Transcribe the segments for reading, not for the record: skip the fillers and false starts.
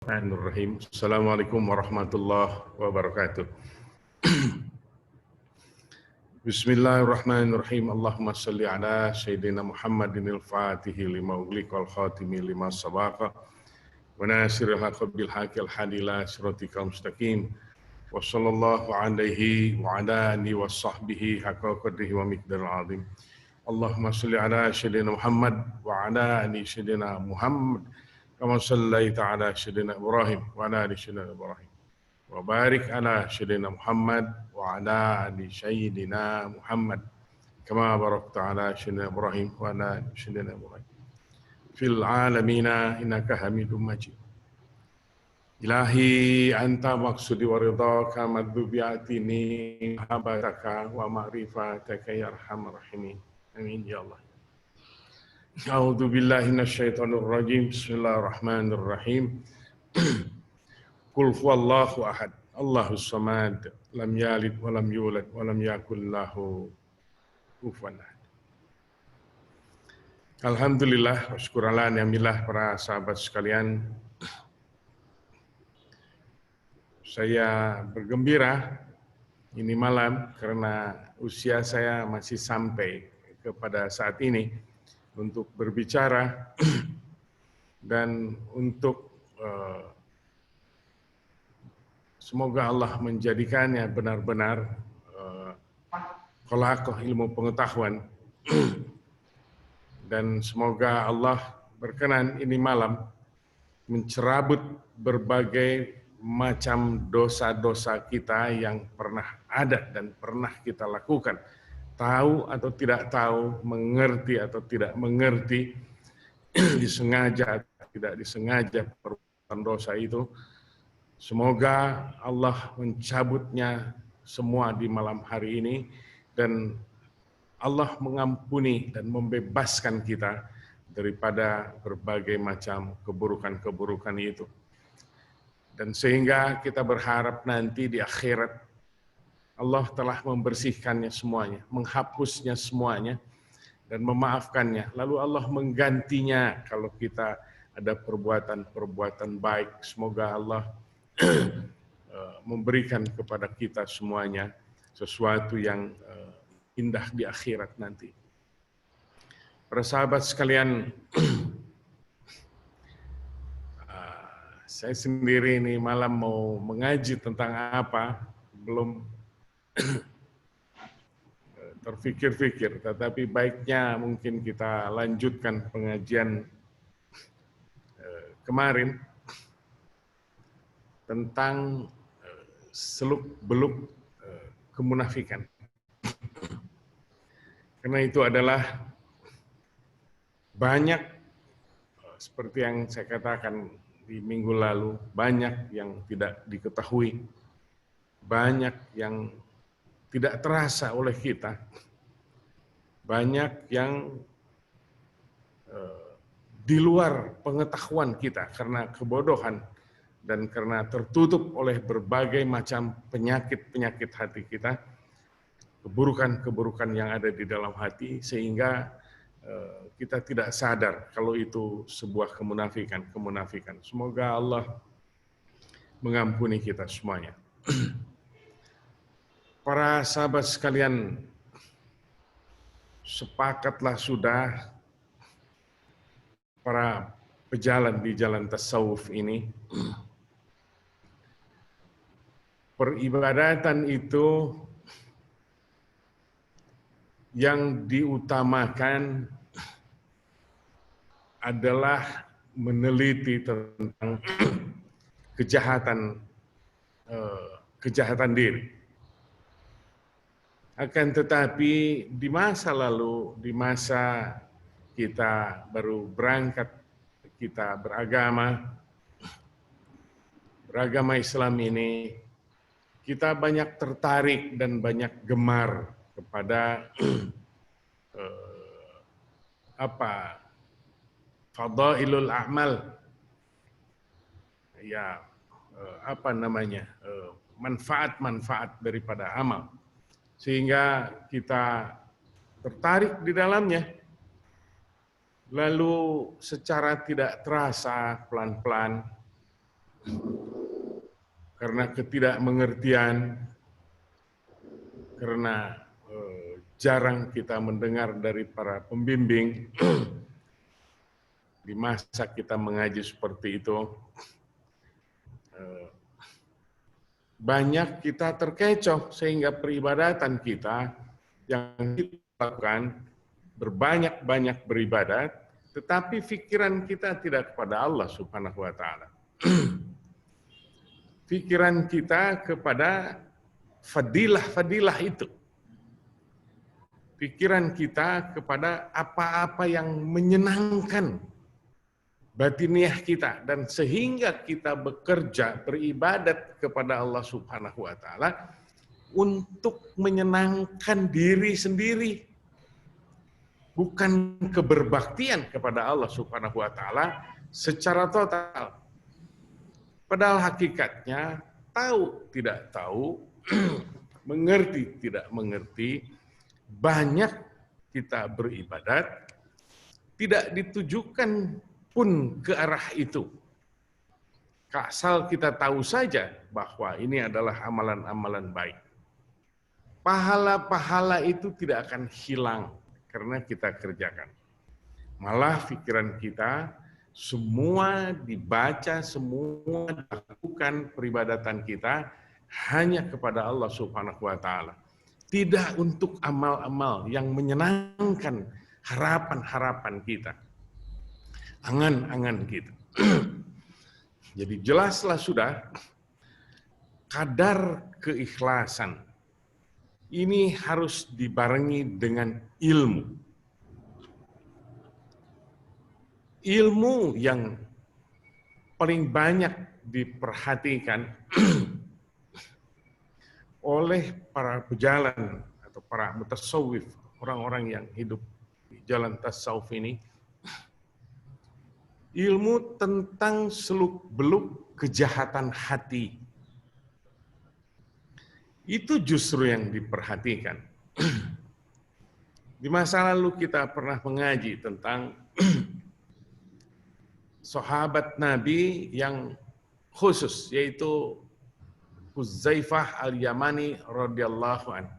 Bismillahirrahmanirrahim. Assalamualaikum warahmatullahi wabarakatuh. Bismillahirrahmanirrahim. Allahumma salli ala Sayyidina Muhammadin al-Fatihi lima ughliqa wal khatimi lima sabaqa wa nasiril haqqi bil haqqi al hadila siratikal mustaqim wa sallallahu alaihi wa ala alihi wa sahbihi haqqa qadrihi wa miqdaril azim. Allahumma salli ala Sayyidina Muhammad wa ala ali Sayyidina Muhammad kama sallaita ala Sayyidina Ibrahim wa ala ali Sayyidina Ibrahim. Wa barik ala Sayyidina Muhammad wa ala ali Sayyidina Muhammad kama barakta ala Sayyidina Ibrahim wa ala ali Sayyidina Ibrahim fil alamina innaka Hamidum Majid. Ilahi anta maksudi wa ridhaka madzubiatini habataka wa ma'rifataka ya arhamar rahimin. Amin ya Allah. A'udzu billahi minasyaitonir rajim. Bismillahirrahmanirrahim. Qul huwallahu ahad, Allahus samad, lam yalid wa lam yulad wa lam yakul lahu kufuwan ahad. Alhamdulillah, wa syukurallah, ni'amillah para sahabat sekalian. Saya bergembira ini malam karena usia saya masih sampai kepada saat ini untuk berbicara dan untuk semoga Allah menjadikannya benar-benar qalaqah ilmu pengetahuan dan semoga Allah berkenan ini malam mencerabut berbagai macam dosa-dosa kita yang pernah ada dan pernah kita lakukan. Tahu atau tidak tahu, mengerti atau tidak mengerti, disengaja atau tidak disengaja perbuatan dosa itu. Semoga Allah mencabutnya semua di malam hari ini dan Allah mengampuni dan membebaskan kita daripada berbagai macam keburukan-keburukan itu. Dan sehingga kita berharap nanti di akhirat Allah telah membersihkannya semuanya, menghapusnya semuanya, dan memaafkannya. Lalu Allah menggantinya kalau kita ada perbuatan-perbuatan baik. Semoga Allah memberikan kepada kita semuanya sesuatu yang indah di akhirat nanti. Para sahabat sekalian, saya sendiri ini malam mau mengaji tentang apa, belum terfikir-fikir, tetapi baiknya mungkin kita lanjutkan pengajian kemarin tentang seluk-beluk kemunafikan. Karena itu adalah banyak, seperti yang saya katakan di minggu lalu, banyak yang tidak diketahui, banyak yang tidak terasa oleh kita, banyak yang di luar pengetahuan kita karena kebodohan dan karena tertutup oleh berbagai macam penyakit-penyakit hati kita, keburukan-keburukan yang ada di dalam hati, sehingga kita tidak sadar kalau itu sebuah kemunafikan. Semoga Allah mengampuni kita semuanya. Para sahabat sekalian, sepakatlah sudah para pejalan di jalan tasawuf ini, peribadatan itu yang diutamakan adalah meneliti tentang kejahatan diri. Akan tetapi di masa lalu, di masa kita baru berangkat, kita beragama Islam ini, kita banyak tertarik dan banyak gemar kepada fadailul a'mal, ya manfaat-manfaat daripada amal, sehingga kita tertarik di dalamnya. Lalu secara tidak terasa pelan-pelan karena ketidakmengertian, karena jarang kita mendengar dari para pembimbing di masa kita mengaji seperti itu, banyak kita terkecoh sehingga peribadatan kita yang kita lakukan berbanyak-banyak beribadat, tetapi pikiran kita tidak kepada Allah Subhanahu wa Ta'ala. Pikiran kita kepada fadilah-fadilah itu. Pikiran kita kepada apa-apa yang menyenangkan batiniah kita, dan sehingga kita bekerja beribadat kepada Allah Subhanahu wa Ta'ala untuk menyenangkan diri sendiri, bukan keberbaktian kepada Allah Subhanahu wa Ta'ala secara total. Padahal hakikatnya tahu tidak tahu, mengerti tidak mengerti, banyak kita beribadat tidak ditujukan pun ke arah itu. Asal kita tahu saja bahwa ini adalah amalan-amalan baik. Pahala-pahala itu tidak akan hilang karena kita kerjakan. Malah pikiran kita semua dibaca, semua dilakukan peribadatan kita hanya kepada Allah Subhanahu wa Ta'ala. Tidak untuk amal-amal yang menyenangkan harapan-harapan kita, angan-angan kita. Jadi jelaslah sudah, kadar keikhlasan ini harus dibarengi dengan ilmu. Ilmu yang paling banyak diperhatikan oleh para pejalan atau para mutasawwif, orang-orang yang hidup di jalan tasawuf ini, ilmu tentang seluk-beluk kejahatan hati. Itu justru yang diperhatikan. Di masa lalu kita pernah mengaji tentang sahabat Nabi yang khusus, yaitu Hudzaifah al-Yamani radhiyallahu anhu.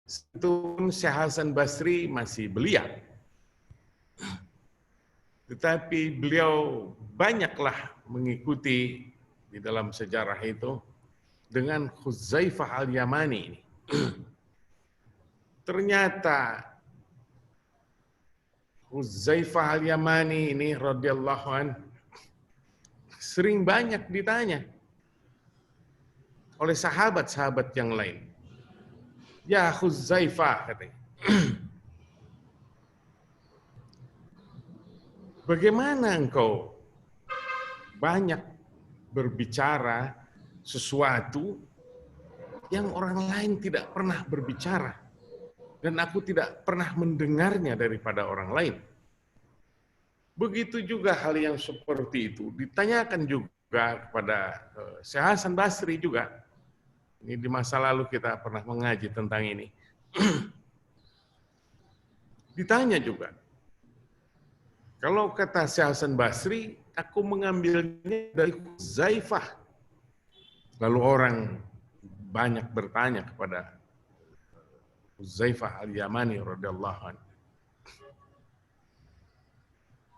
Itu Syekh Hasan Basri masih belia. Tetapi beliau banyaklah mengikuti di dalam sejarah itu dengan Hudzaifah al-Yamani ini. Ternyata Hudzaifah al-Yamani ini radhiyallahu anhu sering banyak ditanya oleh sahabat-sahabat yang lain. Ya Hudzaifah, katanya, bagaimana engkau banyak berbicara sesuatu yang orang lain tidak pernah berbicara, dan aku tidak pernah mendengarnya daripada orang lain. Begitu juga hal yang seperti itu ditanyakan juga kepada Syekh Hasan Basri juga. Ini di masa lalu kita pernah mengaji tentang ini. Ditanya juga. Kalau kata Syekh Hasan Basri, aku mengambilnya dari Hudzaifah. Lalu orang banyak bertanya kepada Hudzaifah al-Yamani radhiyallahu anhu.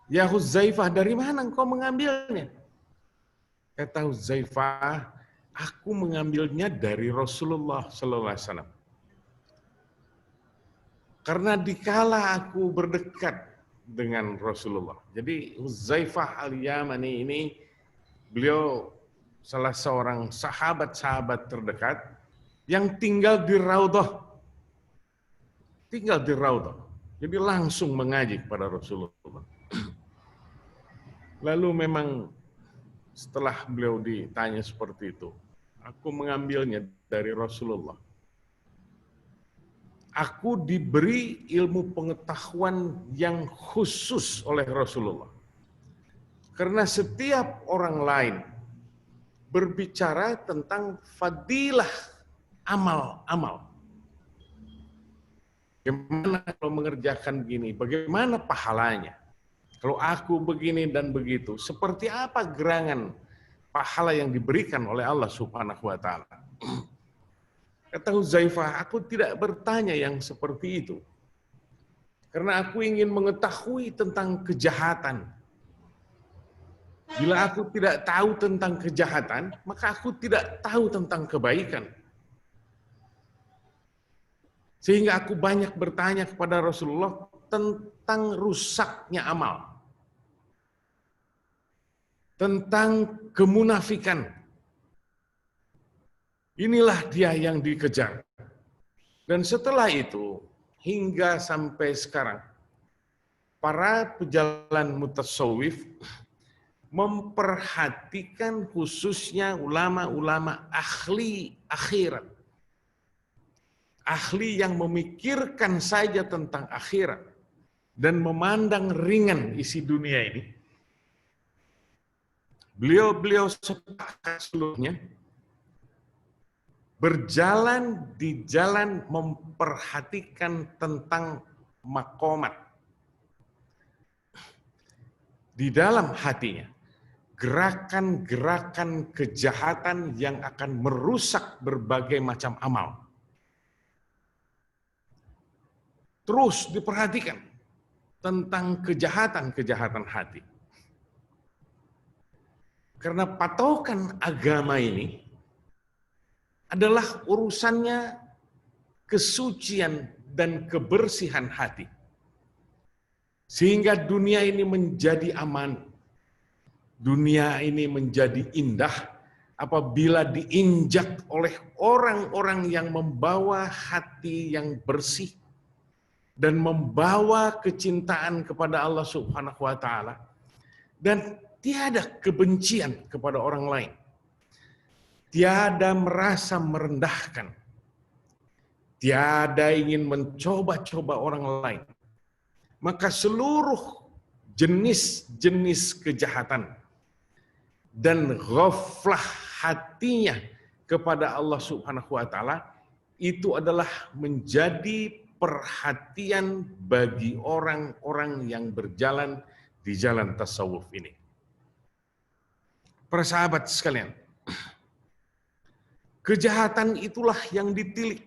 Ya Hudzaifah, dari mana engkau mengambilnya? Kata Hudzaifah, aku mengambilnya dari Rasulullah sallallahu alaihi wasallam. Karena dikala aku berdekat dengan Rasulullah. Jadi Hudzaifah al-Yamani ini, beliau salah seorang sahabat-sahabat terdekat yang tinggal di Raudhah. Tinggal di Raudhah. Jadi langsung mengaji kepada Rasulullah. Lalu memang setelah beliau ditanya seperti itu, aku mengambilnya dari Rasulullah. Aku diberi ilmu pengetahuan yang khusus oleh Rasulullah. Karena setiap orang lain berbicara tentang fadilah amal-amal. Bagaimana kalau mengerjakan begini? Bagaimana pahalanya? Kalau aku begini dan begitu, seperti apa gerangan pahala yang diberikan oleh Allah Subhanahu wa taala. Kata Hudzaifah, aku tidak bertanya yang seperti itu. Karena aku ingin mengetahui tentang kejahatan. Bila aku tidak tahu tentang kejahatan, maka aku tidak tahu tentang kebaikan. Sehingga aku banyak bertanya kepada Rasulullah tentang rusaknya amal. Tentang kemunafikan. Inilah dia yang dikejar. Dan setelah itu, hingga sampai sekarang, para pejalan mutasawwif memperhatikan khususnya ulama-ulama ahli akhirat. Ahli yang memikirkan saja tentang akhirat dan memandang ringan isi dunia ini. Beliau-beliau sepakat seluruhnya berjalan di jalan memperhatikan tentang makomat. Di dalam hatinya, gerakan-gerakan kejahatan yang akan merusak berbagai macam amal. Terus diperhatikan tentang kejahatan-kejahatan hati. Karena patokan agama ini adalah urusannya kesucian dan kebersihan hati. Sehingga dunia ini menjadi aman. Dunia ini menjadi indah apabila diinjak oleh orang-orang yang membawa hati yang bersih dan membawa kecintaan kepada Allah Subhanahu wa taala dan tiada kebencian kepada orang lain. Tiada merasa merendahkan. Tiada ingin mencoba-coba orang lain. Maka seluruh jenis-jenis kejahatan dan ghaflah hatinya kepada Allah Subhanahu wa taala itu adalah menjadi perhatian bagi orang-orang yang berjalan di jalan tasawuf ini. Para sahabat sekalian, kejahatan itulah yang ditilik.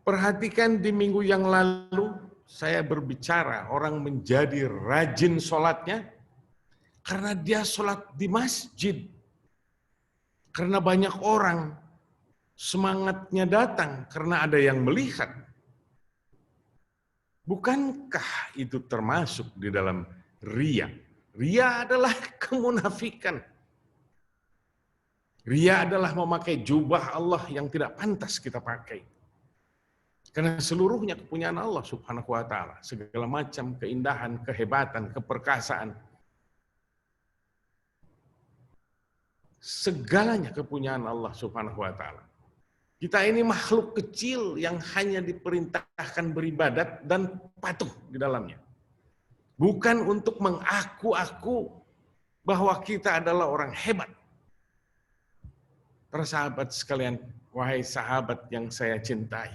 Perhatikan di minggu yang lalu saya berbicara orang menjadi rajin sholatnya karena dia sholat di masjid. Karena banyak orang semangatnya datang karena ada yang melihat. Bukankah itu termasuk di dalam riya? Riya adalah kemunafikan. Riya adalah memakai jubah Allah yang tidak pantas kita pakai. Karena seluruhnya kepunyaan Allah Subhanahu wa taala, segala macam keindahan, kehebatan, keperkasaan. Segalanya kepunyaan Allah Subhanahu wa taala. Kita ini makhluk kecil yang hanya diperintahkan beribadat dan patuh di dalamnya. Bukan untuk mengaku-aku bahwa kita adalah orang hebat. Para sahabat sekalian, wahai sahabat yang saya cintai.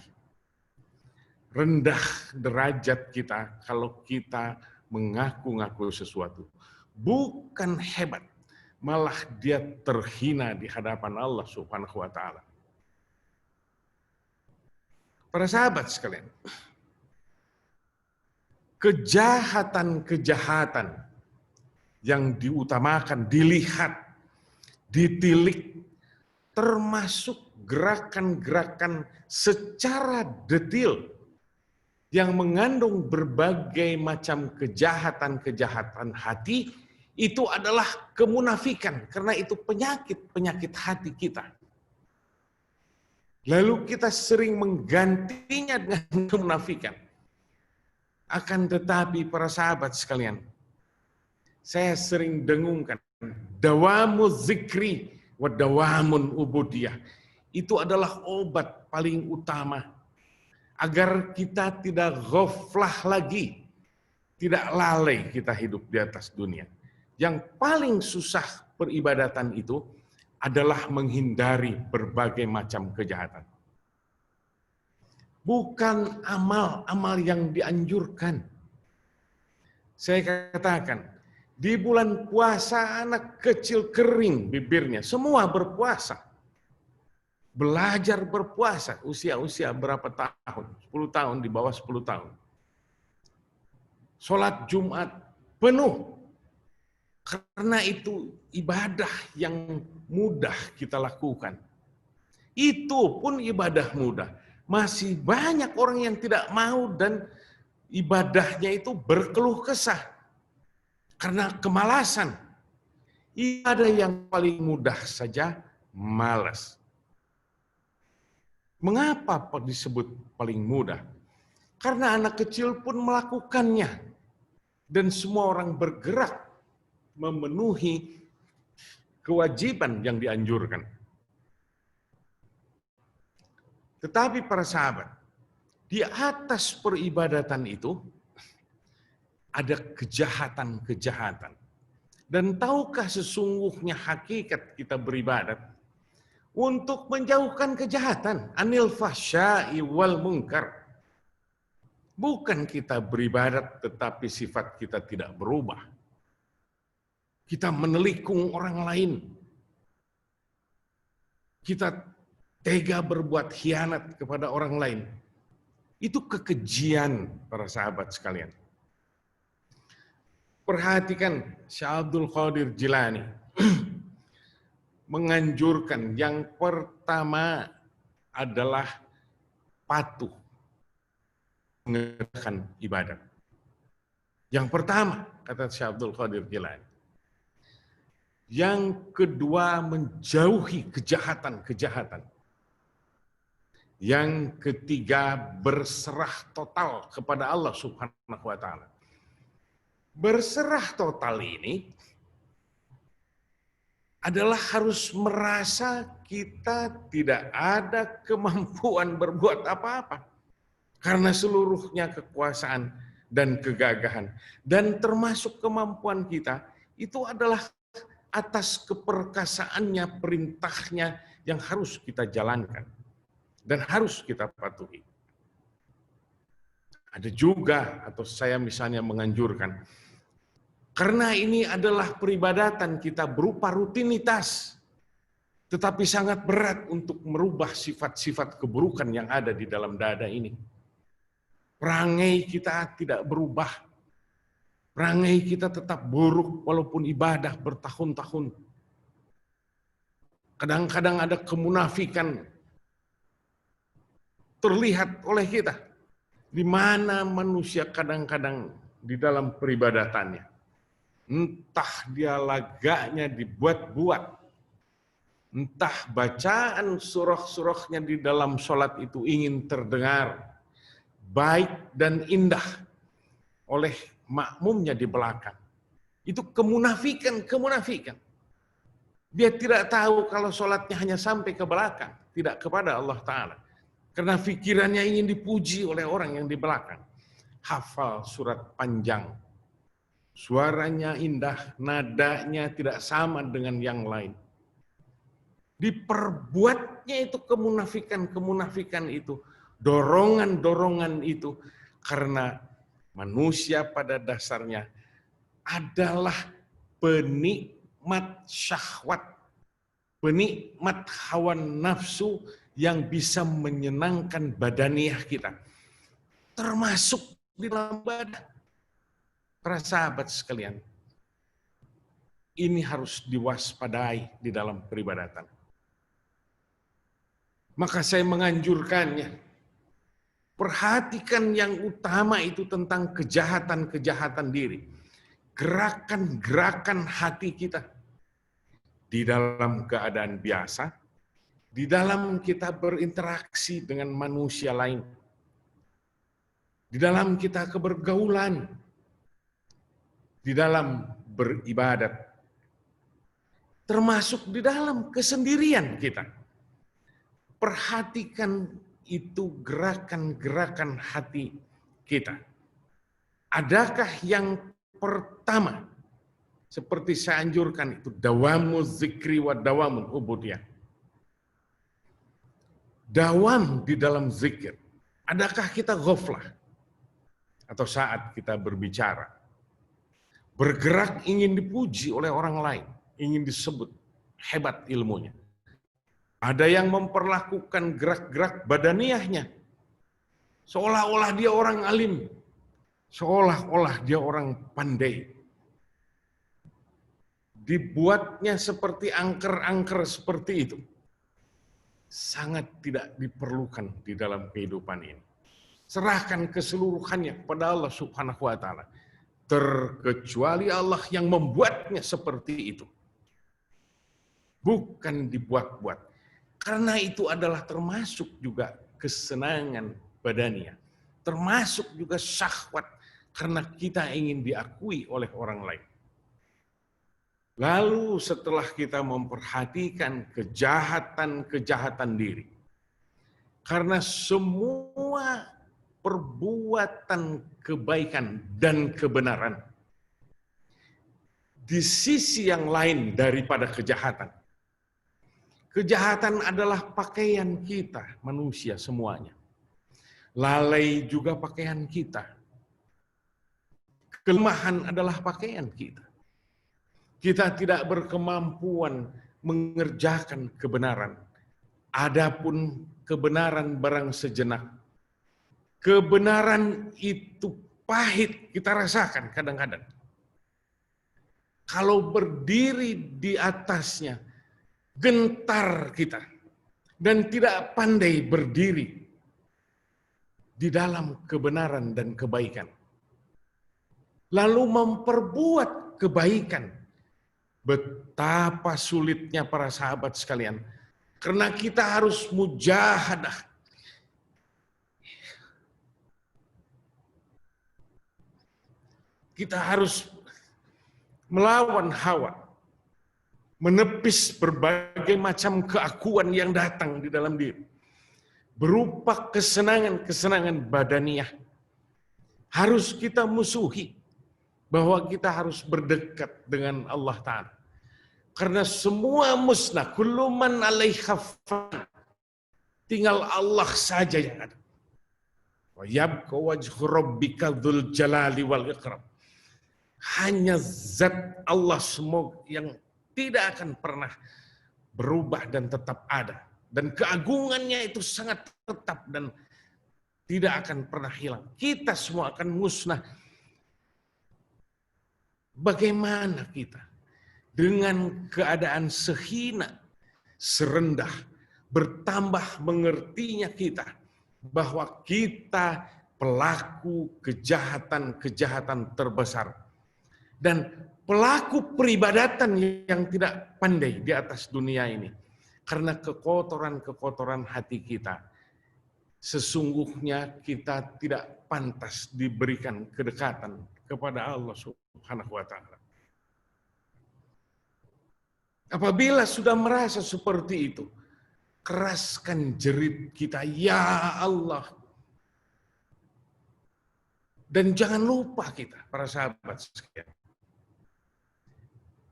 Rendah derajat kita kalau kita mengaku-ngaku sesuatu. Bukan hebat, malah dia terhina di hadapan Allah Subhanahu wa taala. Para sahabat sekalian, kejahatan-kejahatan yang diutamakan, dilihat, ditilik, termasuk gerakan-gerakan secara detail yang mengandung berbagai macam kejahatan-kejahatan hati, itu adalah kemunafikan, karena itu penyakit hati kita. Lalu kita sering menggantinya dengan kemunafikan. Akan tetapi para sahabat sekalian, saya sering dengungkan, dawamu zikri wa dawamun ubudiyah. Itu adalah obat paling utama agar kita tidak ghaflah lagi, tidak lalai kita hidup di atas dunia. Yang paling susah peribadatan itu adalah menghindari berbagai macam kejahatan. Bukan amal-amal yang dianjurkan. Saya katakan, Di bulan puasa anak kecil kering bibirnya, semua berpuasa. Belajar berpuasa, usia berapa tahun? 10 tahun, di bawah 10 tahun. Sholat Jumat penuh. Karena itu ibadah yang mudah kita lakukan. Itu pun ibadah mudah. Masih banyak orang yang tidak mau dan ibadahnya itu berkeluh kesah. Karena kemalasan. Ibadah yang paling mudah saja malas. Mengapa disebut paling mudah? Karena anak kecil pun melakukannya. Dan semua orang bergerak memenuhi kewajiban yang dianjurkan. Tetapi para sahabat, di atas peribadatan itu ada kejahatan-kejahatan. Dan tahukah sesungguhnya hakikat kita beribadat? Untuk menjauhkan kejahatan, anil fahsya'i wal munkar. Bukan kita beribadat tetapi sifat kita tidak berubah. Kita menelikung orang lain. Kita tega berbuat khianat kepada orang lain. Itu kekejian para sahabat sekalian. Perhatikan Syekh Abdul Qadir Jilani menganjurkan yang pertama adalah patuh mengerjakan ibadat. Yang pertama, kata Syekh Abdul Qadir Jilani. Yang kedua, menjauhi kejahatan-kejahatan. Yang ketiga, berserah total kepada Allah Subhanahu wa taala. Berserah total ini adalah harus merasa kita tidak ada kemampuan berbuat apa-apa. Karena seluruhnya kekuasaan dan kegagahan. Dan termasuk kemampuan kita, itu adalah atas keperkasaannya, perintahnya yang harus kita jalankan. Dan harus kita patuhi. Ada juga, atau saya misalnya menganjurkan, karena ini adalah peribadatan kita berupa rutinitas, tetapi sangat berat untuk merubah sifat-sifat keburukan yang ada di dalam dada ini. Perangai kita tidak berubah. Perangai kita tetap buruk walaupun ibadah bertahun-tahun. Kadang-kadang ada kemunafikan terlihat oleh kita. Di mana manusia kadang-kadang di dalam peribadatannya. Entah dia lagaknya dibuat-buat. Entah bacaan surah-surahnya di dalam sholat itu ingin terdengar baik dan indah oleh makmumnya di belakang. Itu kemunafikan. Dia tidak tahu kalau sholatnya hanya sampai ke belakang, tidak kepada Allah Ta'ala. Karena pikirannya ingin dipuji oleh orang yang di belakang. Hafal surat panjang. Suaranya indah, nadanya tidak sama dengan yang lain. Diperbuatnya itu kemunafikan itu. Dorongan-dorongan itu. Karena manusia pada dasarnya adalah penikmat syahwat. Penikmat hawa nafsu yang bisa menyenangkan badaniah kita. Termasuk di dalam badan. Para sahabat sekalian, ini harus diwaspadai di dalam peribadatan. Maka saya menganjurkannya, perhatikan yang utama itu tentang kejahatan-kejahatan diri. Gerakan-gerakan hati kita di dalam keadaan biasa, di dalam kita berinteraksi dengan manusia lain, di dalam kita kebergaulan, di dalam beribadat, termasuk di dalam kesendirian kita. Perhatikan itu gerakan-gerakan hati kita. Adakah yang pertama, seperti saya anjurkan itu, dawamu zikri wa dawamul ubudiyah. Dawam di dalam zikir. Adakah kita ghaflah? Atau saat kita berbicara. bergerak ingin dipuji oleh orang lain, ingin disebut hebat ilmunya. Ada yang memperlakukan gerak-gerak badaniahnya seolah-olah dia orang alim, seolah-olah dia orang pandai. Dibuatnya seperti angker-angker seperti itu. Sangat tidak diperlukan di dalam kehidupan ini. Serahkan keseluruhannya kepada Allah Subhanahu wa taala. Terkecuali Allah yang membuatnya seperti itu. Bukan dibuat-buat. Karena itu adalah termasuk juga kesenangan badania. Termasuk juga syahwat karena kita ingin diakui oleh orang lain. Lalu setelah kita memperhatikan kejahatan-kejahatan diri. Karena semua perbuatan kebaikan dan kebenaran di sisi yang lain daripada kejahatan. Kejahatan adalah pakaian kita, manusia semuanya. Lalai juga pakaian kita. Kelemahan adalah pakaian kita. Kita tidak berkemampuan mengerjakan kebenaran. Adapun kebenaran barang sejenak. Kebenaran itu pahit kita rasakan kadang-kadang. Kalau berdiri di atasnya, gentar kita. Dan tidak pandai berdiri di dalam kebenaran dan kebaikan. Lalu memperbuat kebaikan. Betapa sulitnya para sahabat sekalian. Karena kita harus mujahadah. Kita harus melawan hawa. Menepis berbagai macam keakuan yang datang di dalam diri. Berupa kesenangan-kesenangan badaniah. Harus kita musuhi. Bahwa kita harus berdekat dengan Allah Ta'ala. Karena semua musnah. Kullu man 'alaiha fan. Tinggal Allah saja yang ada. Wa yabqa wajhu rabbika dzul jalali wal ikram. Hanya zat Allah semua yang tidak akan pernah berubah dan tetap ada. Dan keagungannya itu sangat tetap dan tidak akan pernah hilang. Kita semua akan musnah. Bagaimana kita dengan keadaan sehina, serendah, bertambah mengertinya kita bahwa kita pelaku kejahatan-kejahatan terbesar. Dan pelaku peribadatan yang tidak pandai di atas dunia ini. Karena kekotoran-kekotoran hati kita. Sesungguhnya kita tidak pantas diberikan kedekatan kepada Allah Subhanahu wa taala. Apabila sudah merasa seperti itu, keraskan jerit kita, ya Allah. Dan jangan lupa kita, para sahabat sekalian.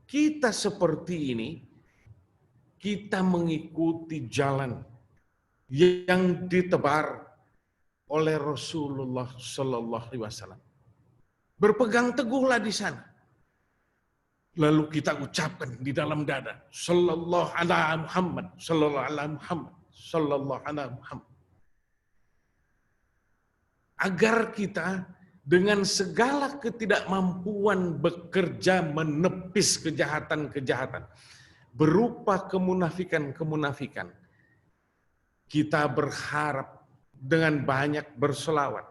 Kita seperti ini, kita mengikuti jalan yang ditebar oleh Rasulullah Sallallahu Alaihi Wasallam. Berpegang teguhlah di sana. Lalu kita ucapkan di dalam dada, Sallallahu ala Muhammad, Sallallahu ala Muhammad, Sallallahu ala Muhammad. Agar kita dengan segala ketidakmampuan bekerja menepis kejahatan-kejahatan berupa kemunafikan-kemunafikan. Kita berharap dengan banyak berselawat,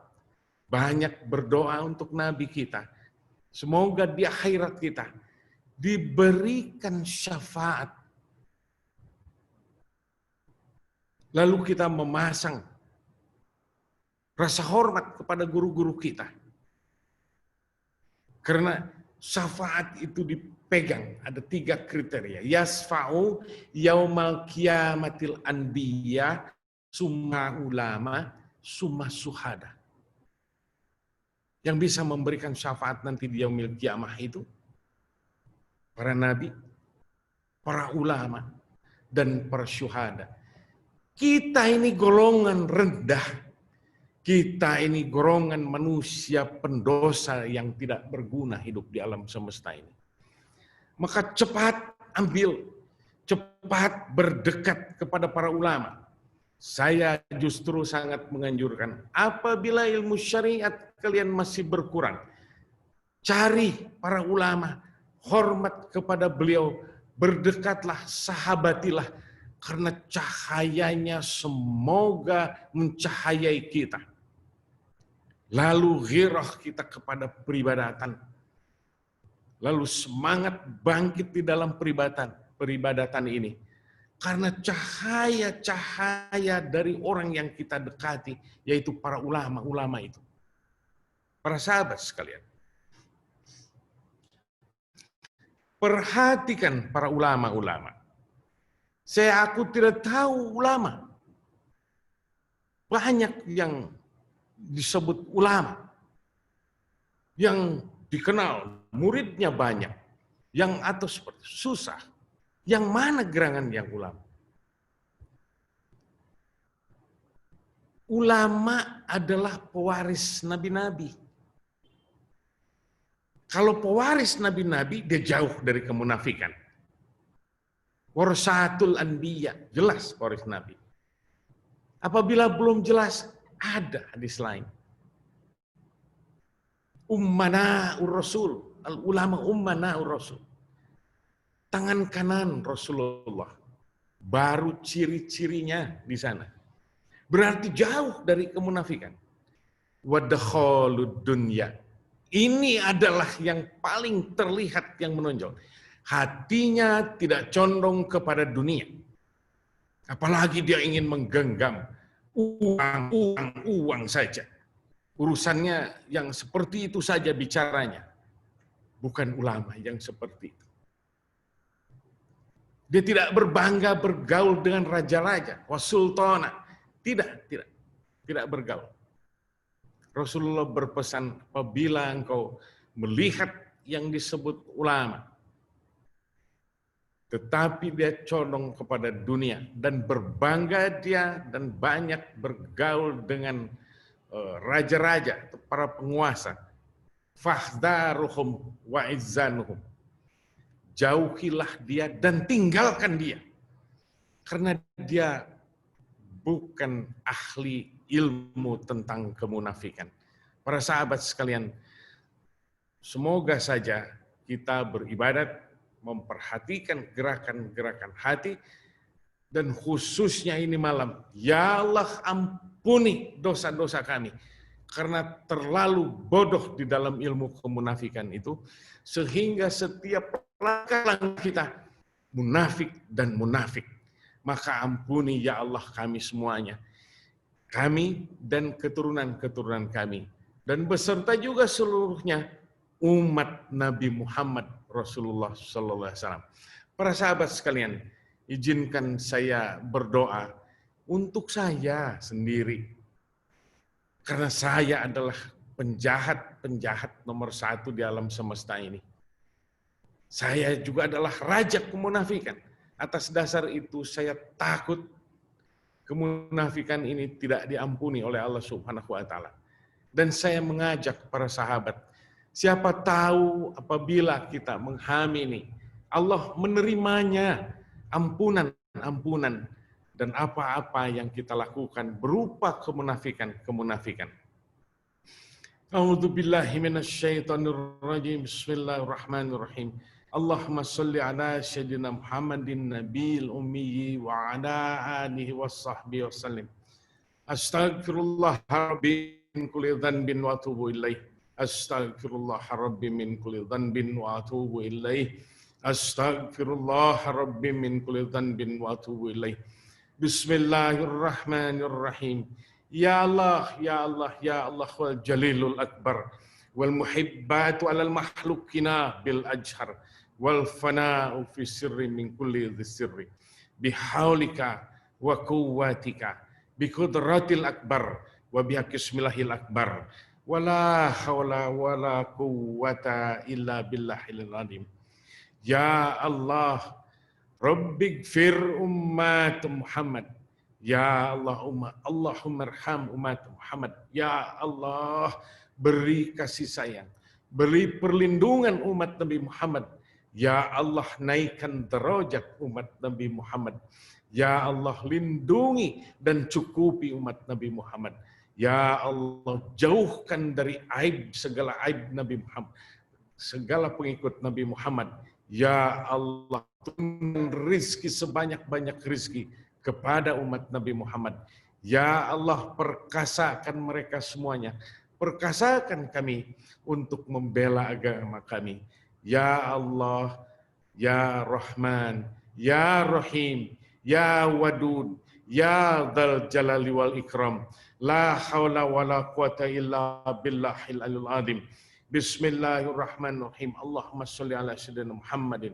banyak berdoa untuk Nabi kita. Semoga di akhirat kita diberikan syafaat. Lalu kita memasang rasa hormat kepada guru-guru kita. Karena syafaat itu dipegang, ada 3 kriteria. Yasfa'u yaumal qiyamatil anbiya, summa ulama, summa suhada. Yang bisa memberikan syafaat nanti di yaumil qiyamah itu, para nabi, para ulama, dan para syuhada. Kita ini golongan rendah Kita ini golongan manusia pendosa yang tidak berguna hidup di alam semesta ini. Maka cepat ambil, cepat berdekat kepada para ulama. Saya justru sangat menganjurkan, apabila ilmu syariat kalian masih berkurang, cari para ulama, hormat kepada beliau, berdekatlah, sahabatilah, karena cahayanya semoga mencahayai kita. Lalu ghirah kita kepada peribadatan. Lalu semangat bangkit di dalam peribadatan ini. Karena cahaya-cahaya dari orang yang kita dekati, yaitu para ulama-ulama itu. Para sahabat sekalian. Perhatikan para ulama-ulama. Aku tidak tahu ulama. Banyak yang disebut ulama. Yang dikenal, muridnya banyak. Yang atau seperti susah. Yang mana gerangan yang ulama? Ulama adalah pewaris nabi-nabi. Kalau pewaris nabi-nabi, dia jauh dari kemunafikan. Warasatul anbiya, jelas pewaris nabi. Apabila belum jelas, ada hadis lain. Ummana ur-rasul, al-ulama ummana ur-rasul. Tangan kanan Rasulullah. Baru ciri-cirinya di sana. Berarti jauh dari kemunafikan. Wadakhalud dunya. Ini adalah yang paling terlihat yang menonjol. Hatinya tidak condong kepada dunia. Apalagi dia ingin menggenggam uang saja. Urusannya yang seperti itu saja bicaranya. Bukan ulama yang seperti itu. Dia tidak berbangga bergaul dengan raja-raja, wasultana. Tidak bergaul. Rasulullah berpesan, apabila engkau melihat yang disebut ulama, tetapi dia condong kepada dunia dan berbangga dia dan banyak bergaul dengan raja-raja, para penguasa, fahdaruhum wa izzanuhum. Jauhilah dia dan tinggalkan dia. Karena dia bukan ahli ilmu tentang kemunafikan. Para sahabat sekalian, semoga saja kita beribadat, memperhatikan gerakan-gerakan hati, dan khususnya ini malam, ya Allah ampuni dosa-dosa kami. Karena terlalu bodoh di dalam ilmu kemunafikan itu, sehingga setiap langkah kita munafik dan munafik. Maka ampuni ya Allah kami semuanya. Kami dan keturunan-keturunan kami. Dan beserta juga seluruhnya umat Nabi Muhammad Rasulullah Sallallahu Alaihi Wasallam. Para sahabat sekalian, izinkan saya berdoa untuk saya sendiri. Karena saya adalah penjahat nomor 1 di alam semesta ini. Saya juga adalah raja kemunafikan. Atas dasar itu saya takut kemunafikan ini tidak diampuni oleh Allah Subhanahu wa taala. Dan saya mengajak para sahabat, siapa tahu apabila kita mengamini, Allah menerimanya ampunan dan apa-apa yang kita lakukan berupa kemunafikan. A'udzu billahi minasyaitonir rajim. Bismillahirrahmanirrahim. Allahumma shalli ala sayyidina Muhammadin nabiyil ummi wa ala alihi washabbihi wasallim. Astaghfirullah rabbi min kulli dhanbin wa atubu ilaih. Astaghfirullah rabbi min kulli dhanbin wa atubu ilaih. Astaghfirullah rabbi min kulli dhanbin wa atubu ilaih. Bismillahirrahmanirrahim. Ya Allah, ya Allah, ya Allah wal jalilul akbar wal muhibbatu alal mahlukina bil ajhar wal fana'u fi sirri min kulli dhisirri bihaulika wa quwwatika bi qudratil akbar wa bihaqqi ismillahil akbar wala haula wala quwwata illa billahil azim. Ya Allah, Rabbighfir ummat Muhammad. Ya Allahumma arham umat Muhammad. Ya Allah, beri kasih sayang, beri perlindungan umat Nabi Muhammad. Ya Allah, naikkan derajat umat Nabi Muhammad. Ya Allah, lindungi dan cukupi umat Nabi Muhammad. Ya Allah, jauhkan dari aib, segala aib Nabi Muhammad, segala pengikut Nabi Muhammad. Ya Allah, turunkan rizki sebanyak-banyak rizki kepada umat Nabi Muhammad. Ya Allah, perkasakan mereka semuanya. Perkasakan kami untuk membela agama kami. Ya Allah, Ya Rahman, Ya Rahim, Ya Wadud, Ya Dzal Jalali wal Ikram. La haula wala quwata illa billahil aliyil azim. Bismillahirrahmanirrahim. Allahumma sholli ala sayyidina Muhammadin.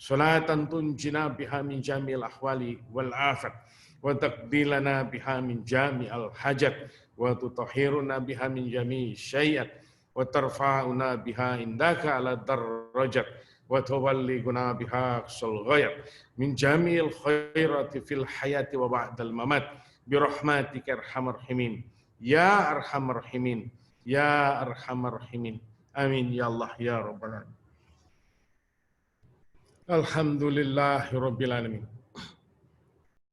Salatan tunjina biha min jami'il ahwali wal afat. Wa taqdilana biha min jami'al hajat. Wa tutahhiruna biha min jami'i syai'at. Wa tarfa'una biha indaka ala darajat. Wa tuballighuna biha aqsal ghayat. Min jami'il khairati fil hayati wa ba'dal mamat. Birahmatika arhamar rahimin. Ya arhamar rahimin. Ya arhamar rahimin. Amin ya Allah ya Rabbal alamin. Alhamdulillahirabbil alamin.